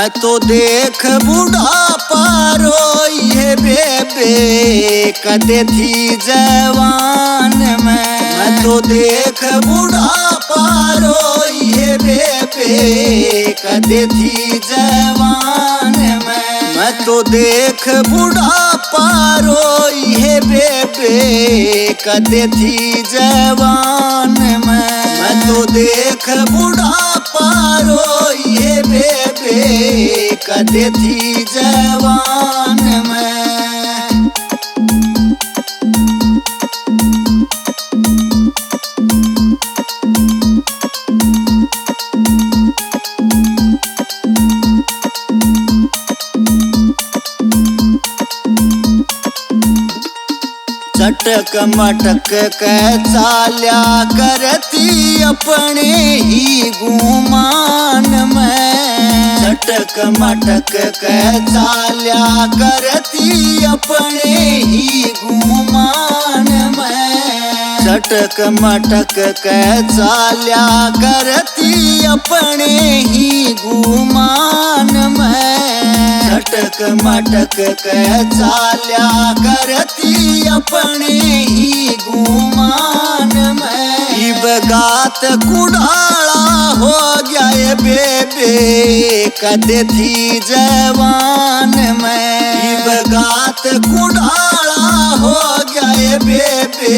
मैं तो देख बुढ़ापा रोइए बेबे कदे थी जवान मैं तो देख बुढ़ापा रोइए बेबे कदे थी जवान मैं तो देख बुढ़ापा रोइए बेबे कदे थी जवान मैं तो देख बुढ़ापा रोइए बेबे कदे थी जवान मैं। चटक मटक के चाल्या करती अपने ही गुमान में चटक मटक के चाल्या करती अपने ही गुमान में चटक मटक के चाल्या करती अपने ही गुमान में चटक मटक के चाल्या करती अपने ही गुमान में इब गात कुड़ाला हो गया ये बेबे कदे थी जवान में इब गात कुड़ाला हो गया ये बेबे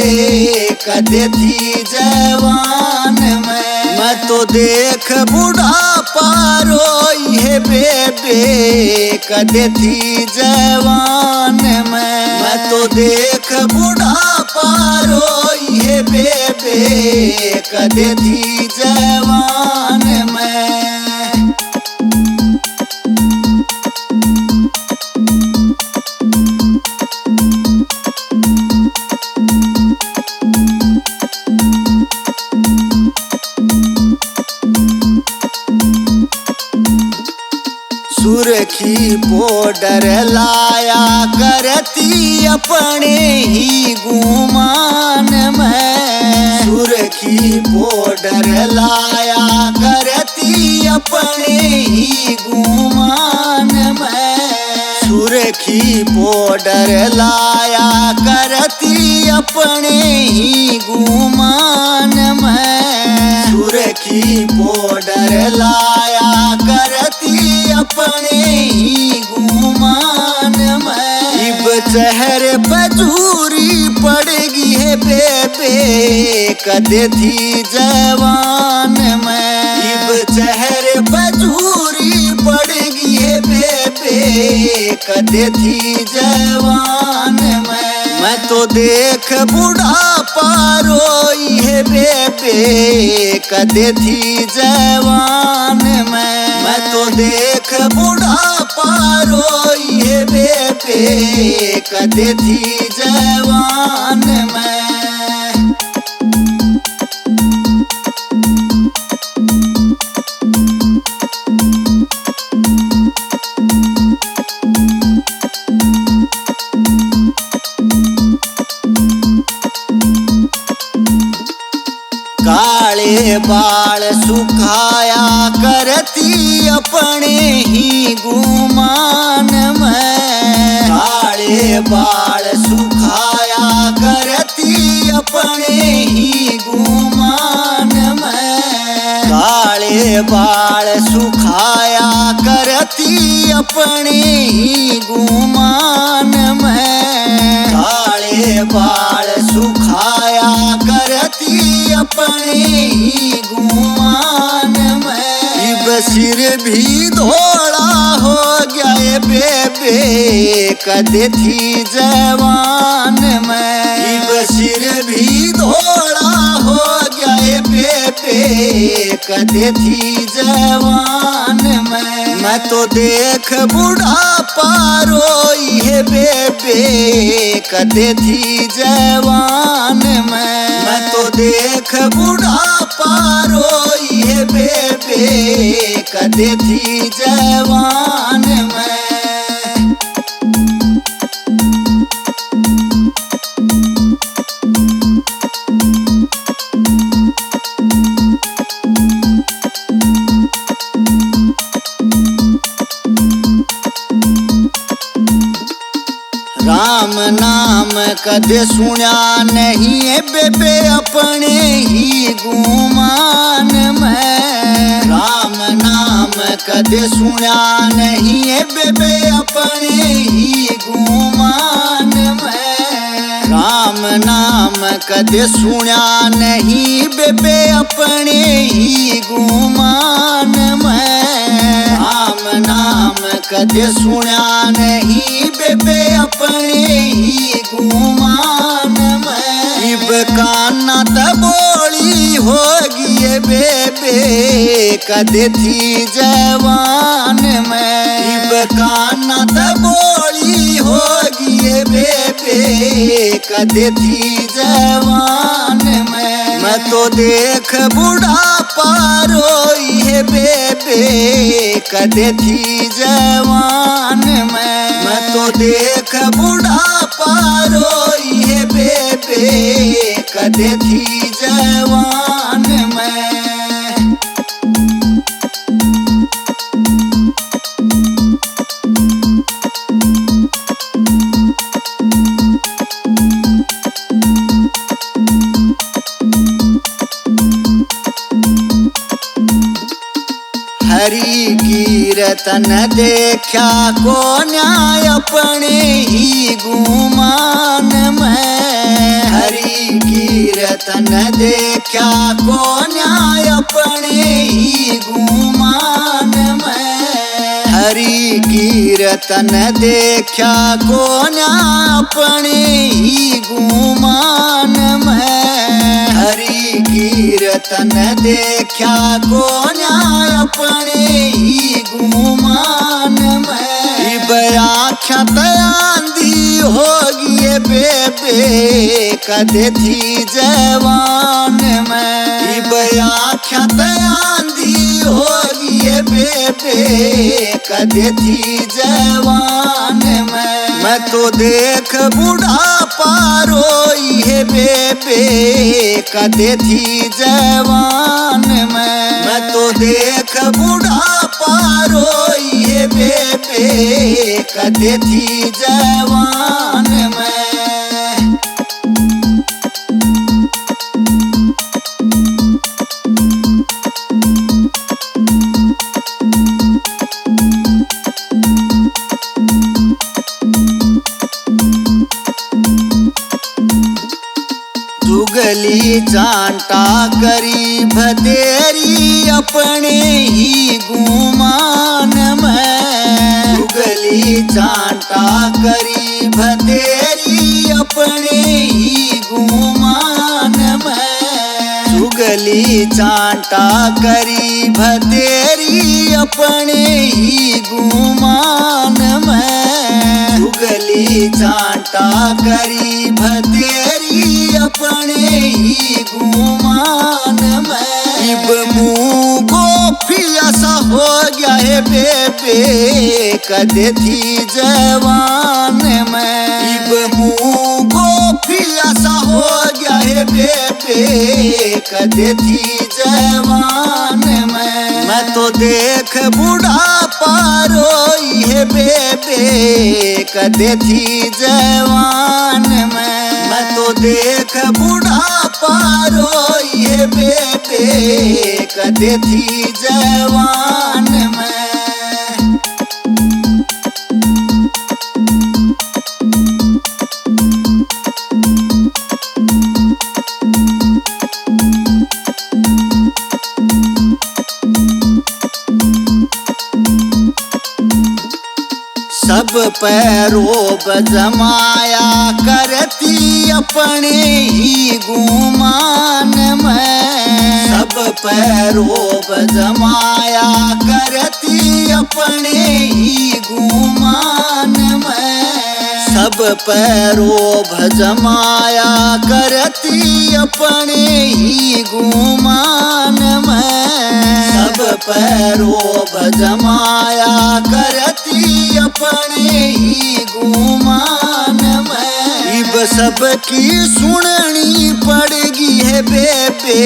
कदे थी जवान मैं तो देख बुढ़ापा रोइए बेबे कदे थी जवान मैं तो देख बुढ़ापा रोइए बेबे कदे थी जवान मैं। सुरखी पाउडर लाया करती अपने ही गुमान में सुरखी पाउडर लाया करती अपने ही गुमान में सुरखी पाउडर लाया करती अपने ही गुमान में सुरखी पाउडर लाया करती अपने ही गुमान में इब चेहरे पे झूरी पड़ेगी है बेबे कदे थी जवान में इब चेहरे पे झूरी पड़ेगी है बेबे कदे थी जवान मैं तो देख बुढ़ापा रोइए बेबे कदे थी जवान मैं तो देख बुढ़ापा रोइए बेबे कदे थी जवान मैं। काले बाल सुखाया करती अपने ही गुमान में काले बाल सुखाया करती अपने ही गुमान में काले बाल सुखाया करती अपने ही गुमान में काले बाल सुखाया करती अपने ही गुमान में इब सिर भी धोड़ा हो गया ये बेबे कदे थी जवान में इब सिर भी धोड़ा हो गया ये बेबे कदे थी जवान मैं तो देख बुढ़ापा रोइए बेबे कदे थी जवान मैं तो देख बुढ़ापा रोइए बेबे कदे थी जवान मैं। राम नाम कदे सुना नहीं है बेबे अपने ही गुमान में। राम नाम कदे सुना नहीं है बेबे अपने ही गुमान में। राम नाम कदे सुना नहीं बेबे अपने ही गुमान में। राम नाम कदे सुना नहीं बेबे अपने ही गुमान में। इब काना तबोली होगी बेबे कदे थी जवान में। इब काना तबोली होगी बेबे कदे थी जवान में। मैं तो देख बुढ़ापा रोई है बेबे कदे थी जवान में। मैं तो देख बुढ़ापा रोई है बेबे कदे थी जवान में। हरि कीर्तन देखा को न्याय अपने ही गुमान में। हरि कीर्तन देखा को न्याय अपने ही गुमान में। हरि कीर्तन देखा को न्याय अपने ही गुमान में। हरि कीर्तन देखा को न्याय अपने ही गुमान में। इब आँखा आंधी होगी बेबे कदे थी जवान में। इब आँखा आंधी होगी बेबे कदे थी जवान में। मैं तो देख बुढ़ापा रोई है बेबे कदे थी जवान में। मैं तो देख बुढ़ापा रोई है बेबे कदे थी जवान में। जुगली चांटा करी भतेरी अपने ही गुमान में। जुगली चांटा करी भतेरी अपने ही गुमान में। जुगली चांटा करी भतेरी अपने ही गुमान में। जुगली चांटा करी भतेरी अपने ही गुमान में। इब मुँह गोफिया सा हो गया है बेबे कदे थी जवान में। इब मुँह गोफिया सा हो गया है बेबे कदे थी जवान में। मैं तो देख बुढ़ापा रोई है बेबे कदे थी जवान में। मैं तो देख बुढ़ापा रोई है बेबे कदे थी जवान में। सब पैरों बजमाया करती अपने ही गुमान में। सब पैरों बजमाया करती अपने ही गुमान में। सब पैरों भजमाया करती अपने ही गुमान में। सब पैरों भजमाया करती अपने ही गुमान में। इब सबकी सुननी पड़गी है बेबे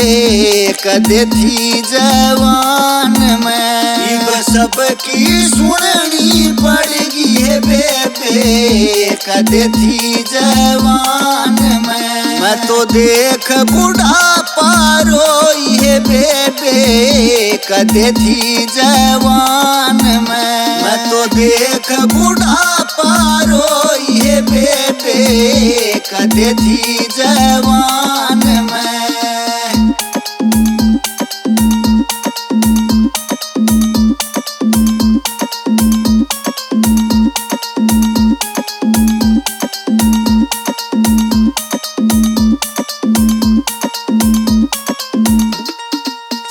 कदे थी जवान में। इब सबकी सुननी पड़गी है बेबे कदे थी जवान मैं तो देख बुढ़ापा रोई है बेबे कदे थी जवान मैं तो देख बुढ़ापा रोई है बेबे कदे थी जवान मैं।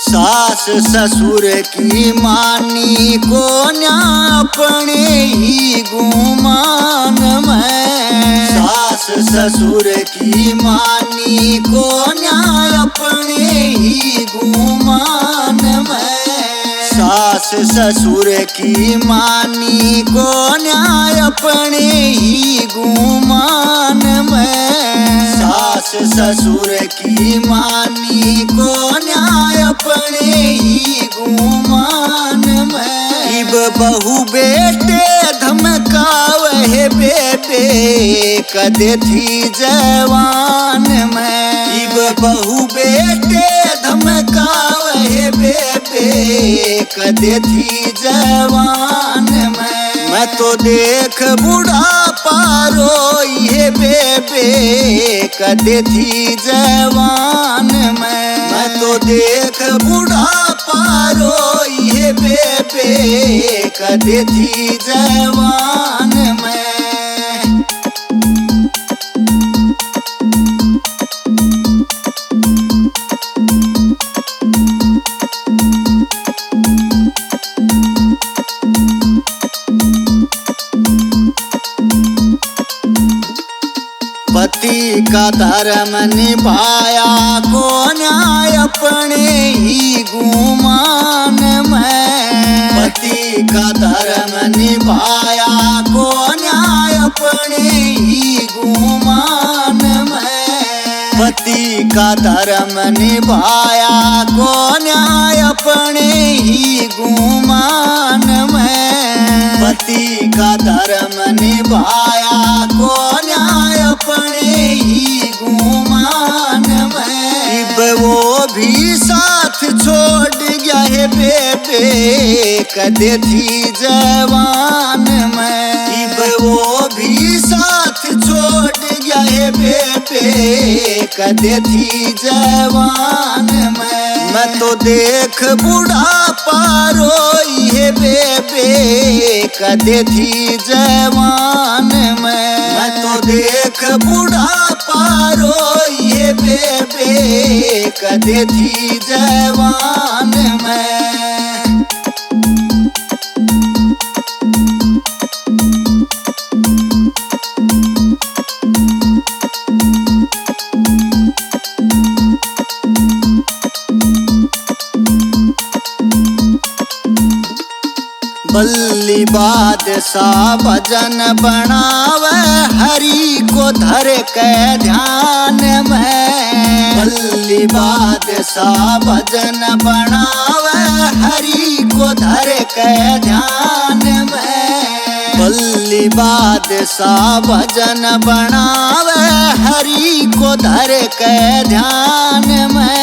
सास ससुर की मानी को न्या अपने ही गुमान में सास ससुर की मानी को न्या अपने ही गुमान में सास ससुर की मानी को न्या अपने ही गुमान में सास ससुर की मानी को न्याय अपने ही गुमान में। इब बहू बेटे धमकावे बेबे कदे थी जवान में इब बहू बेटे धमकावे बेबे कदे थी जवान मैं तो देख बुढ़ापा रोई है बेबे कदे थी जवान मैं तो देख बुढ़ापा रोई है बेबे कदे थी जवान मैं। पति का धर्म निभाया को न्याय अपने ही गुमान में पति का धर्म निभाया को न्याय अपने ही गुमान में पति का धर्म निभाया को न्याय अपने ही गुमान में पति का धर्म निभाया को न्याय अपने ही गुमान में। इब वो भी साथ छोड़ गया है बेबे कदे थी जवान में इब वो भी साथ छोड़ गया है बेबे कदे थी जवान मैं तो देख बुढ़ापा रोई है बेबे कदे थी जवान मैं तो देख बुढ़ापा रोई है बेबे कदे थी जवान मैं। बल्ली बादशाह भजन बनावे हरि को धर के ध्यान में बल्ली बादशाह भजन बनावे हरि को धर के ध्यान में बल्ली बादशाह भजन बनावे हरि को धर के ध्यान में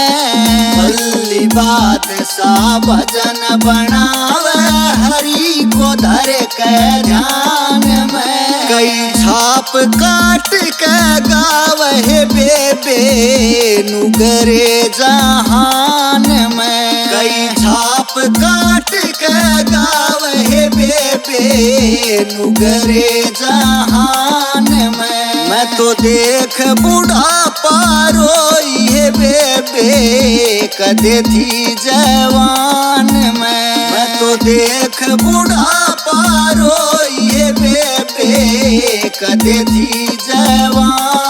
बल्ली बादशाह भजन बनावे हरि को धर के ध्यान में। कई छाप काट के गावे बेबे नुगरे जहान में कई छाप काट के गावे बेबे नुगरे जहान में। मैं तो देख बुढ़ापा रोई है बेबे कदे थी जवान मैं तो देख बुढ़ापा रोई है बेबे कदे थी जवान।